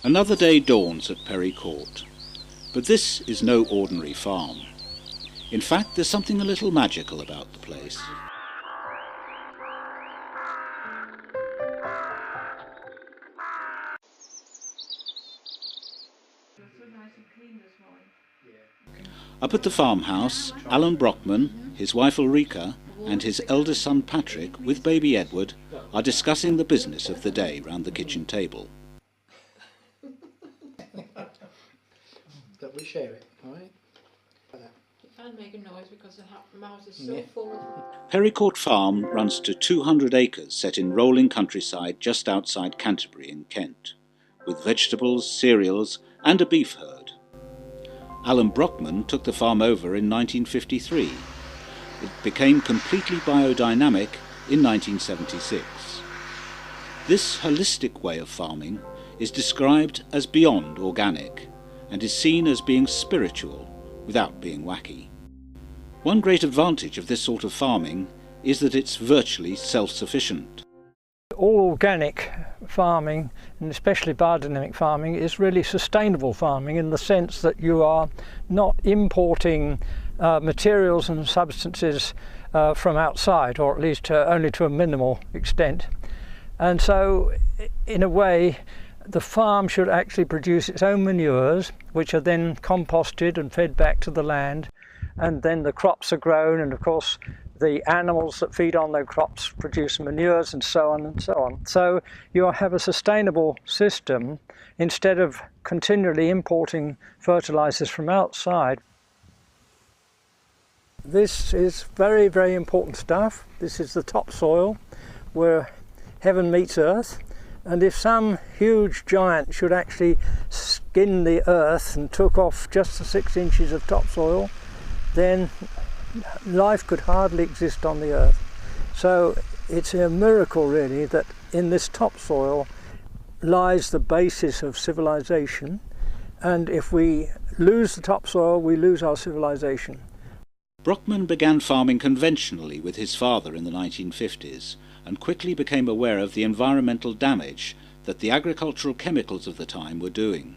Another day dawns at Perry Court, but this is no ordinary farm. In fact, there's something a little magical about the place. Up at the farmhouse, Alan Brockman, his wife Ulrika, and his eldest son Patrick, with baby Edward, are discussing the business of the day round the kitchen table. That we share it, all right? You can't make a noise because the mouth is so full. Perry Court Farm runs to 200 acres set in rolling countryside just outside Canterbury in Kent, with vegetables, cereals and a beef herd. Alan Brockman took the farm over in 1953. It became completely biodynamic in 1976. This holistic way of farming is described as beyond organic and is seen as being spiritual without being wacky. One great advantage of this sort of farming is that it's virtually self-sufficient. All organic farming, and especially biodynamic farming, is really sustainable farming in the sense that you are not importing materials and substances from outside, or at least only to a minimal extent. And so, in a way, the farm should actually produce its own manures, which are then composted and fed back to the land, and then the crops are grown, and of course the animals that feed on those crops produce manures, and so on and so on. So you have a sustainable system instead of continually importing fertilizers from outside. This is very, very important stuff. This is the topsoil where heaven meets earth. And if some huge giant should actually skin the earth and took off just the 6 inches of topsoil, then life could hardly exist on the earth. So it's a miracle really that in this topsoil lies the basis of civilization, and if we lose the topsoil, we lose our civilization. Brockman began farming conventionally with his father in the 1950s and quickly became aware of the environmental damage that the agricultural chemicals of the time were doing.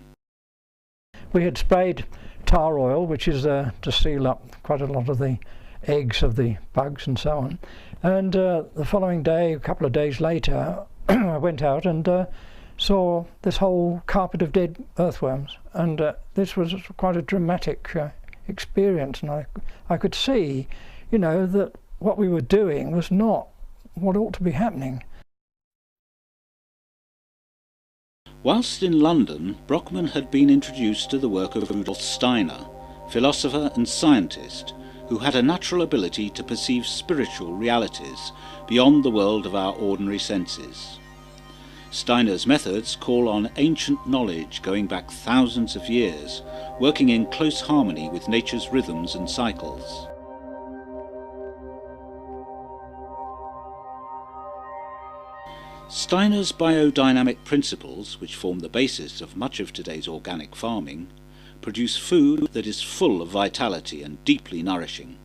We had sprayed tar oil, which is to seal up quite a lot of the eggs of the bugs and so on. And the following day, a couple of days later, I went out and saw this whole carpet of dead earthworms. And this was quite a dramatic experience. And I could see, you know, that what we were doing was not what ought to be happening. Whilst in London, Brockman had been introduced to the work of Rudolph Steiner, philosopher and scientist, who had a natural ability to perceive spiritual realities beyond the world of our ordinary senses. Steiner's methods call on ancient knowledge going back thousands of years, working in close harmony with nature's rhythms and cycles. Steiner's biodynamic principles, which form the basis of much of today's organic farming, produce food that is full of vitality and deeply nourishing.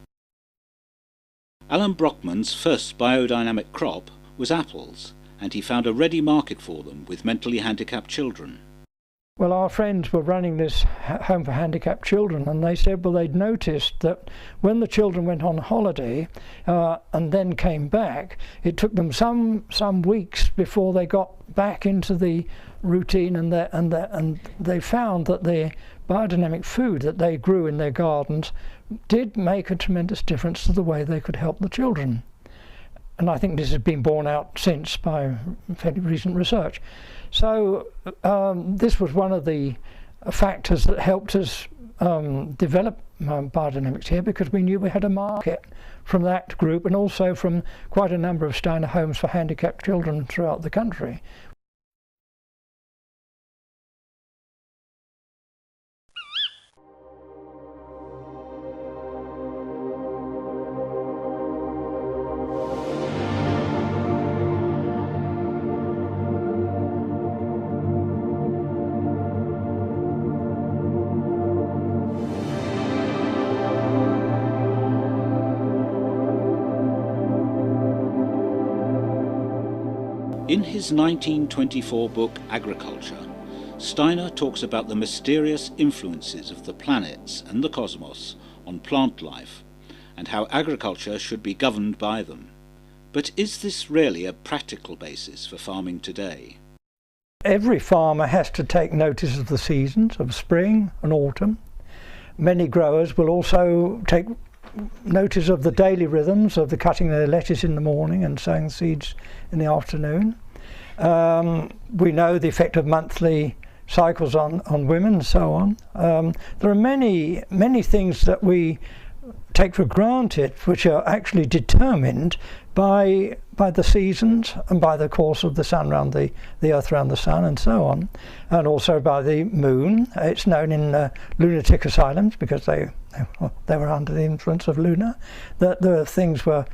Alan Brockman's first biodynamic crop was apples, and he found a ready market for them with mentally handicapped children. Well, our friends were running this home for handicapped children, and they said, well, they'd noticed that when the children went on holiday and then came back, it took them some weeks before they got back into the routine, and they found that the biodynamic food that they grew in their gardens did make a tremendous difference to the way they could help the children. And I think this has been borne out since by fairly recent research. So this was one of the factors that helped us develop biodynamics here, because we knew we had a market from that group and also from quite a number of Steiner homes for handicapped children throughout the country. In his 1924 book Agriculture, Steiner talks about the mysterious influences of the planets and the cosmos on plant life, and how agriculture should be governed by them. But is this really a practical basis for farming today? Every farmer has to take notice of the seasons of spring and autumn. Many growers will also take notice of the daily rhythms of the cutting their lettuce in the morning and sowing seeds in the afternoon. We know the effect of monthly cycles on women and so on. There are many things that we take for granted which are actually determined by the seasons and by the course of the sun around the earth around the sun and so on, and also by the moon. It's known in lunatic asylums, because they were under the influence of Luna, that the things were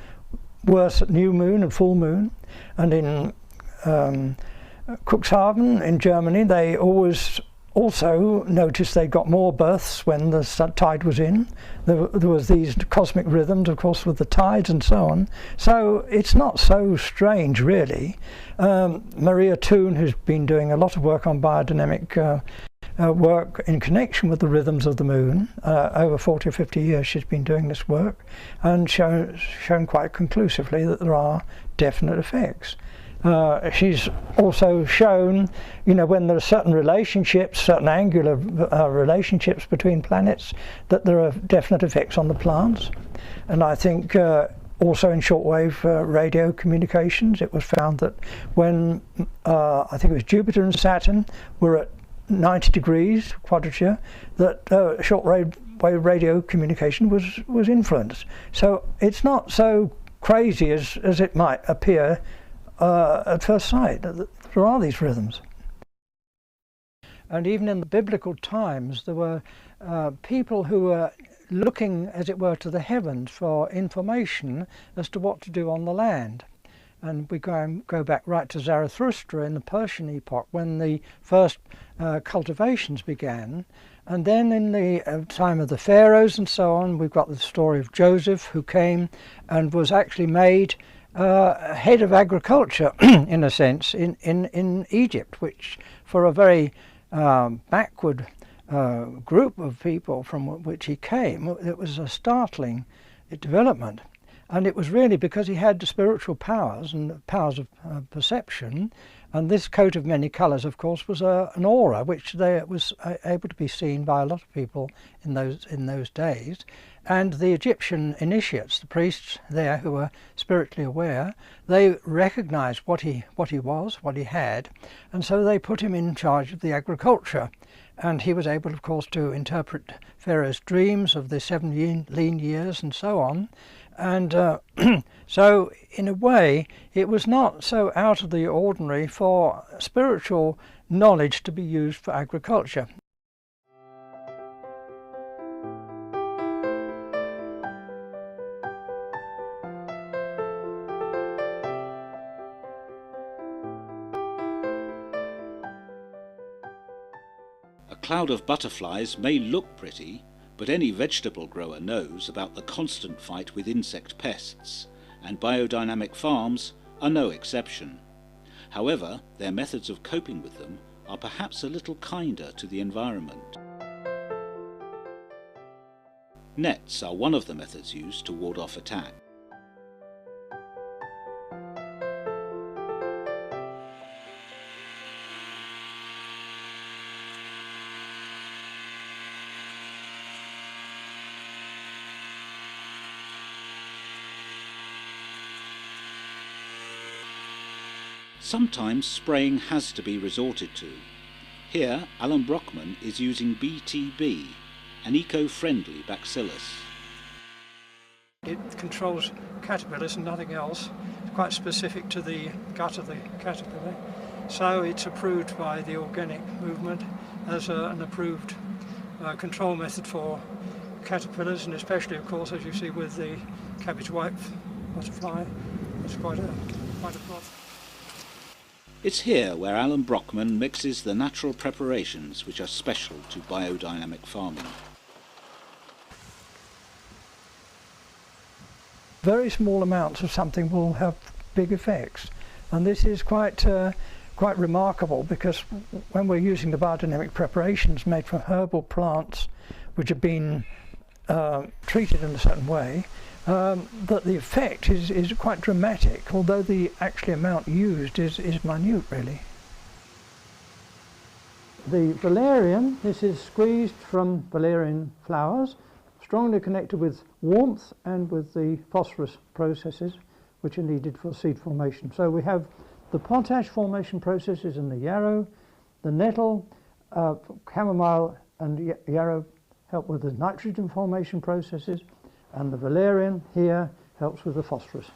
worse at new moon and full moon. And in Cuxhaven in Germany, they always also noticed they got more births when the tide was in. There was these cosmic rhythms, of course, with the tides and so on. So it's not so strange, really. Maria Thun, who's been doing a lot of work on biodynamic work in connection with the rhythms of the moon, over 40 or 50 years she's been doing this work, and shown quite conclusively that there are definite effects. She's also shown, when there are certain relationships, certain angular relationships between planets, that there are definite effects on the plants. And I think also in shortwave radio communications, it was found that when, I think it was Jupiter and Saturn were at 90 degrees quadrature, that shortwave radio communication was influenced. So it's not so crazy as it might appear at first sight. There are these rhythms. And even in the biblical times, there were people who were looking, as it were, to the heavens for information as to what to do on the land. And we go back right to Zarathustra in the Persian epoch, when the first cultivations began. And then in the time of the pharaohs and so on, we've got the story of Joseph, who came and was actually made head of agriculture, in a sense, in Egypt, which for a very backward group of people from which he came, it was a startling development. And it was really because he had the spiritual powers and the powers of perception. And this coat of many colours, of course, was an aura which was able to be seen by a lot of people in those days. And the Egyptian initiates, the priests there who were spiritually aware, they recognised what he was, what he had, and so they put him in charge of the agriculture. And he was able, of course, to interpret Pharaoh's dreams of the 7 lean years and so on. And so, in a way, it was not so out of the ordinary for spiritual knowledge to be used for agriculture. A cloud of butterflies may look pretty, but any vegetable grower knows about the constant fight with insect pests, and biodynamic farms are no exception. However, their methods of coping with them are perhaps a little kinder to the environment. Nets are one of the methods used to ward off attack. Sometimes spraying has to be resorted to. Here, Alan Brockman is using BTB, an eco-friendly bacillus. It controls caterpillars and nothing else. It's quite specific to the gut of the caterpillar. So it's approved by the organic movement as an approved control method for caterpillars, and especially, of course, as you see with the cabbage white butterfly, it's quite a problem. It's here where Alan Brockman mixes the natural preparations which are special to biodynamic farming. Very small amounts of something will have big effects. And this is quite remarkable, because when we're using the biodynamic preparations made from herbal plants which have been treated in a certain way, that the effect is quite dramatic, although the actual amount used is minute, really. The valerian, this is squeezed from valerian flowers, strongly connected with warmth and with the phosphorus processes which are needed for seed formation. So we have the potash formation processes in the yarrow, the nettle, chamomile and yarrow help with the nitrogen formation processes, and the valerian here helps with the phosphorus.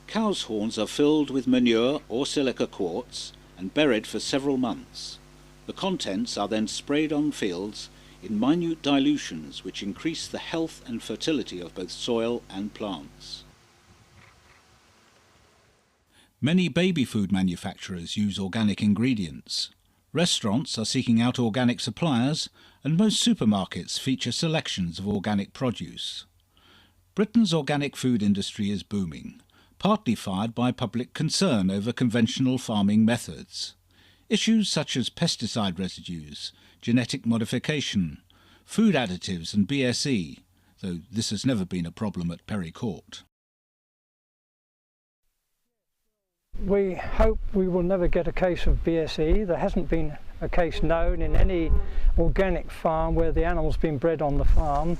Cows' horns are filled with manure or silica quartz and buried for several months. The contents are then sprayed on fields in minute dilutions which increase the health and fertility of both soil and plants. Many baby food manufacturers use organic ingredients. Restaurants are seeking out organic suppliers, and most supermarkets feature selections of organic produce. Britain's organic food industry is booming, partly fired by public concern over conventional farming methods. Issues such as pesticide residues, genetic modification, food additives and BSE, though this has never been a problem at Perry Court. We hope we will never get a case of BSE. There hasn't been a case known in any organic farm where the animal's been bred on the farm.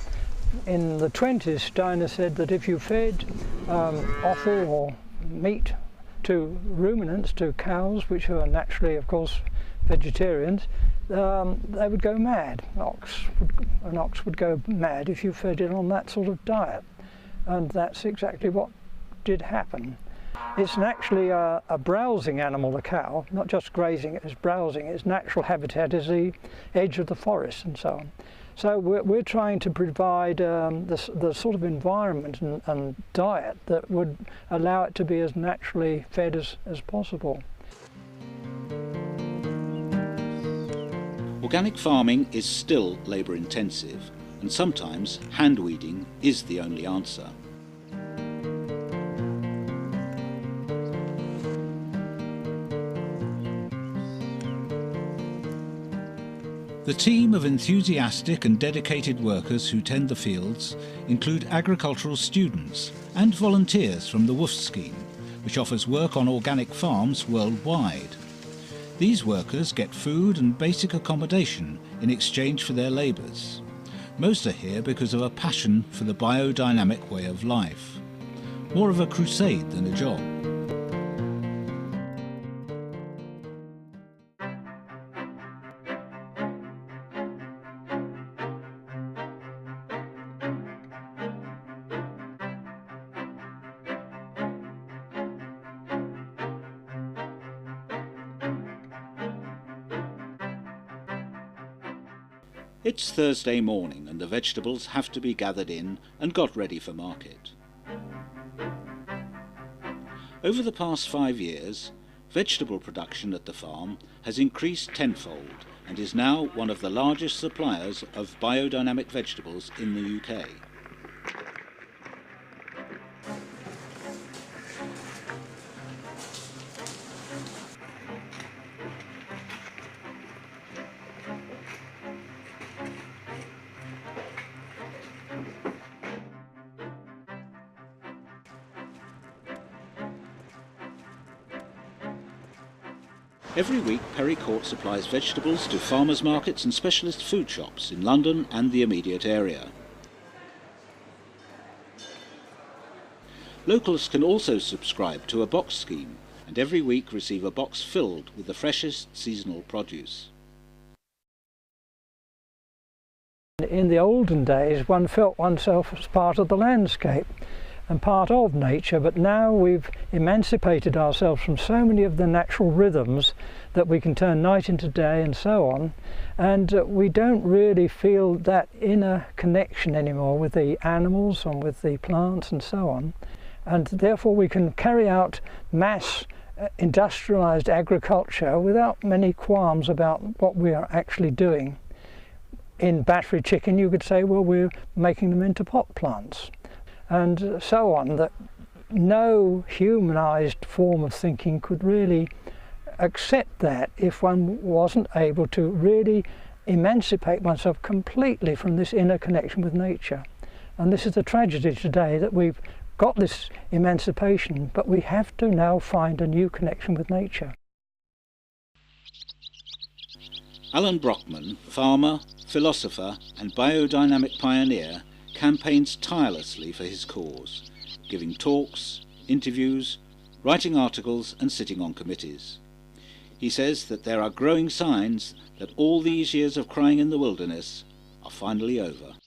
In the 20s, Steiner said that if you fed offal or meat to ruminants, to cows, which are naturally, of course, vegetarians, they would go mad. An ox would go mad if you fed it on that sort of diet. And that's exactly what did happen. It's actually a browsing animal, the cow, not just grazing, it's browsing. Its natural habitat is the edge of the forest and so on. So we're trying to provide the sort of environment and diet that would allow it to be as naturally fed as possible. Organic farming is still labour intensive, and sometimes hand weeding is the only answer. The team of enthusiastic and dedicated workers who tend the fields include agricultural students and volunteers from the WOOF scheme, which offers work on organic farms worldwide. These workers get food and basic accommodation in exchange for their labours. Most are here because of a passion for the biodynamic way of life. More of a crusade than a job. It's Thursday morning and the vegetables have to be gathered in and got ready for market. Over the past 5 years, vegetable production at the farm has increased tenfold and is now one of the largest suppliers of biodynamic vegetables in the UK. Every week, Perry Court supplies vegetables to farmers' markets and specialist food shops in London and the immediate area. Locals can also subscribe to a box scheme and every week receive a box filled with the freshest seasonal produce. In the olden days, one felt oneself as part of the landscape and part of nature, but now we've emancipated ourselves from so many of the natural rhythms that we can turn night into day and so on, and we don't really feel that inner connection anymore with the animals and with the plants and so on, and therefore we can carry out mass industrialized agriculture without many qualms about what we are actually doing. in battery chicken you could say, well, we're making them into pot plants, and so on, that no humanized form of thinking could really accept that if one wasn't able to really emancipate oneself completely from this inner connection with nature. And this is the tragedy today, that we've got this emancipation, but we have to now find a new connection with nature. Alan Brockman, farmer, philosopher and biodynamic pioneer, campaigns tirelessly for his cause, giving talks, interviews, writing articles and sitting on committees. He says that there are growing signs that all these years of crying in the wilderness are finally over.